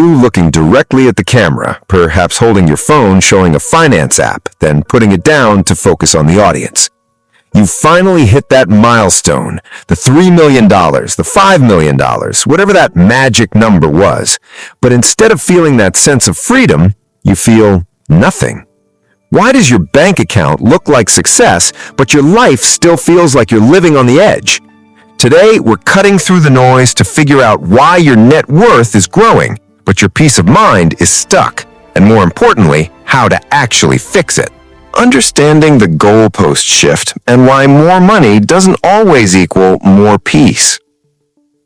you looking directly at the camera, perhaps holding your phone showing a finance app, then putting it down to focus on the audience. You finally hit that milestone, the $3 million, the $5 million, whatever that magic number was. But instead of feeling that sense of freedom, you feel nothing. Why does your bank account look like success, but your life still feels like you're living on the edge? Today, we're cutting through the noise to figure out why your net worth is growing, but your peace of mind is stuck, and more importantly, how to actually fix it. Understanding the goalpost shift and why more money doesn't always equal more peace.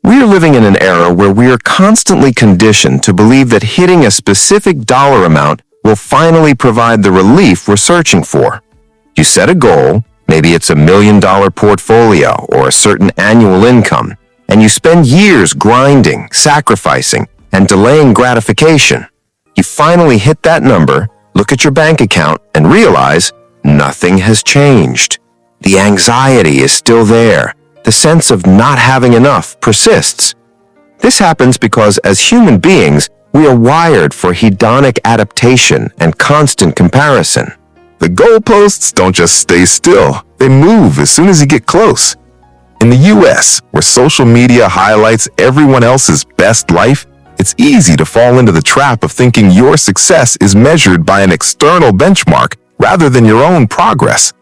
We are living in an era where we are constantly conditioned to believe that hitting a specific dollar amount will finally provide the relief we're searching for. You set a goal, maybe it's $1 million portfolio or a certain annual income, and you spend years grinding, sacrificing, and delaying gratification. You finally hit that number, look at your bank account, and realize nothing has changed. The anxiety is still there. The sense of not having enough persists. This happens because as human beings, we are wired for hedonic adaptation and constant comparison. The goalposts don't just stay still, they move as soon as you get close. In the US, where social media highlights everyone else's best life, it's easy to fall into the trap of thinking your success is measured by an external benchmark rather than your own progress.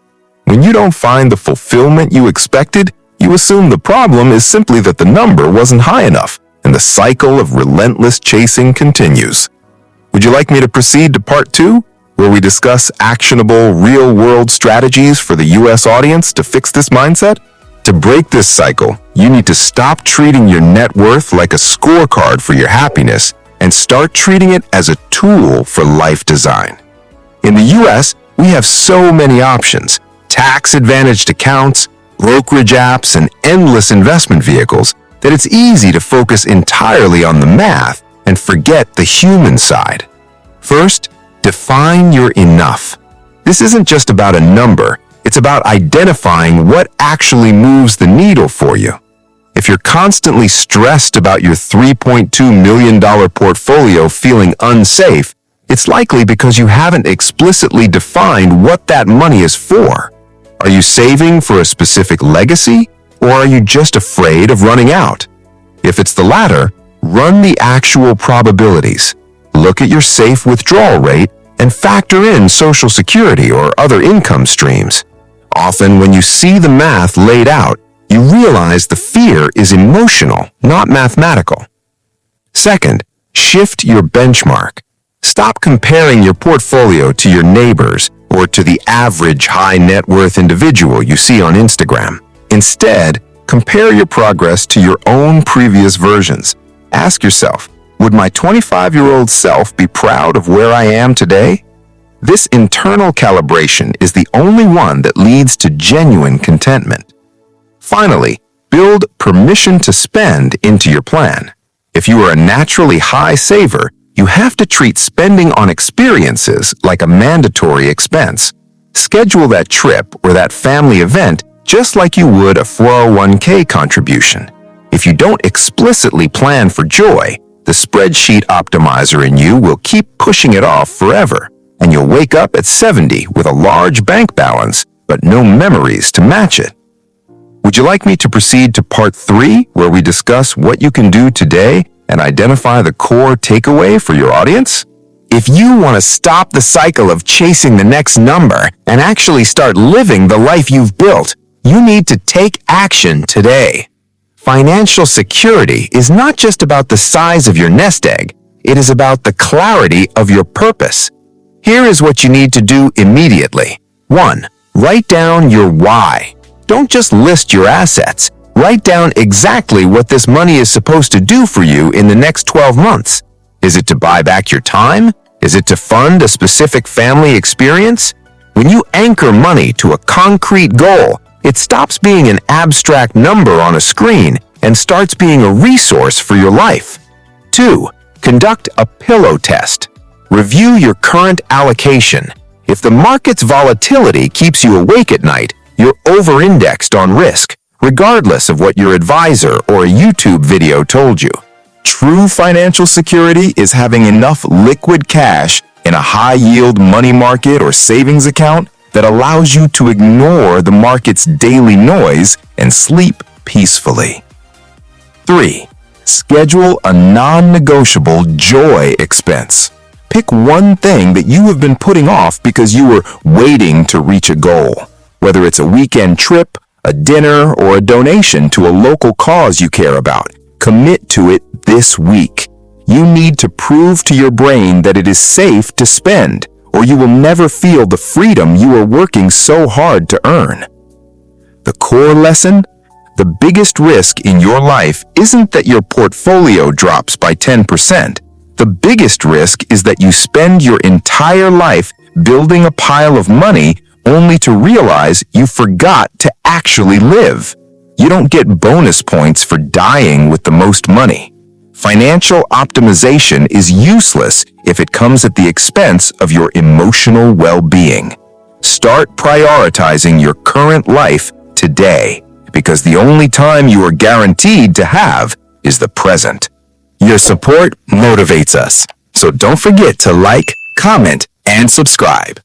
When you don't find the fulfillment you expected, you assume the problem is simply that the number wasn't high enough, and the cycle of relentless chasing continues. Would you like me to proceed to part 2, where we discuss actionable, real-world strategies for the US audience to fix this mindset? To break this cycle, you need to stop treating your net worth like a scorecard for your happiness and start treating it as a tool for life design. In the US, we have so many options: tax-advantaged accounts, brokerage apps, and endless investment vehicles that it's easy to focus entirely on the math and forget the human side. First, define your enough. This isn't just about a number. It's about identifying what actually moves the needle for you. If you're constantly stressed about your $3.2 million portfolio feeling unsafe, it's likely because you haven't explicitly defined what that money is for. Are you saving for a specific legacy, or are you just afraid of running out? If it's the latter, run the actual probabilities. Look at your safe withdrawal rate and factor in Social Security or other income streams. Often, when you see the math laid out, you realize the fear is emotional, not mathematical. Second, shift your benchmark. Stop comparing your portfolio to your neighbors or to the average high net worth individual you see on Instagram. Instead, compare your progress to your own previous versions. Ask yourself, would my 25-year-old self be proud of where I am today? This internal calibration is the only one that leads to genuine contentment. Finally, build permission to spend into your plan. If you are a naturally high saver, you have to treat spending on experiences like a mandatory expense. Schedule that trip or that family event just like you would a 401k contribution. If you don't explicitly plan for joy, the spreadsheet optimizer in you will keep pushing it off forever, and you'll wake up at 70 with a large bank balance, but no memories to match it. Would you like me to proceed to part 3, where we discuss what you can do today and identify the core takeaway for your audience? If you want to stop the cycle of chasing the next number and actually start living the life you've built, you need to take action today. Financial security is not just about the size of your nest egg, it is about the clarity of your purpose. Here is what you need to do immediately. 1. Write down your why. Don't just list your assets. Write down exactly what this money is supposed to do for you in the next 12 months. Is it to buy back your time? Is it to fund a specific family experience? When you anchor money to a concrete goal, it stops being an abstract number on a screen and starts being a resource for your life. 2. Conduct a pillow test. Review your current allocation. If the market's volatility keeps you awake at night, you're over-indexed on risk, regardless of what your advisor or a YouTube video told you. True financial security is having enough liquid cash in a high-yield money market or savings account that allows you to ignore the market's daily noise and sleep peacefully. 3. Schedule a non-negotiable joy expense. Pick one thing that you have been putting off because you were waiting to reach a goal. Whether it's a weekend trip, a dinner, or a donation to a local cause you care about, commit to it this week. You need to prove to your brain that it is safe to spend, or you will never feel the freedom you are working so hard to earn. The core lesson? The biggest risk in your life isn't that your portfolio drops by 10%. The biggest risk is that you spend your entire life building a pile of money only to realize you forgot to actually live. You don't get bonus points for dying with the most money. Financial optimization is useless if it comes at the expense of your emotional well-being. Start prioritizing your current life today, because the only time you are guaranteed to have is the present. Your support motivates us, so don't forget to like, comment, and subscribe.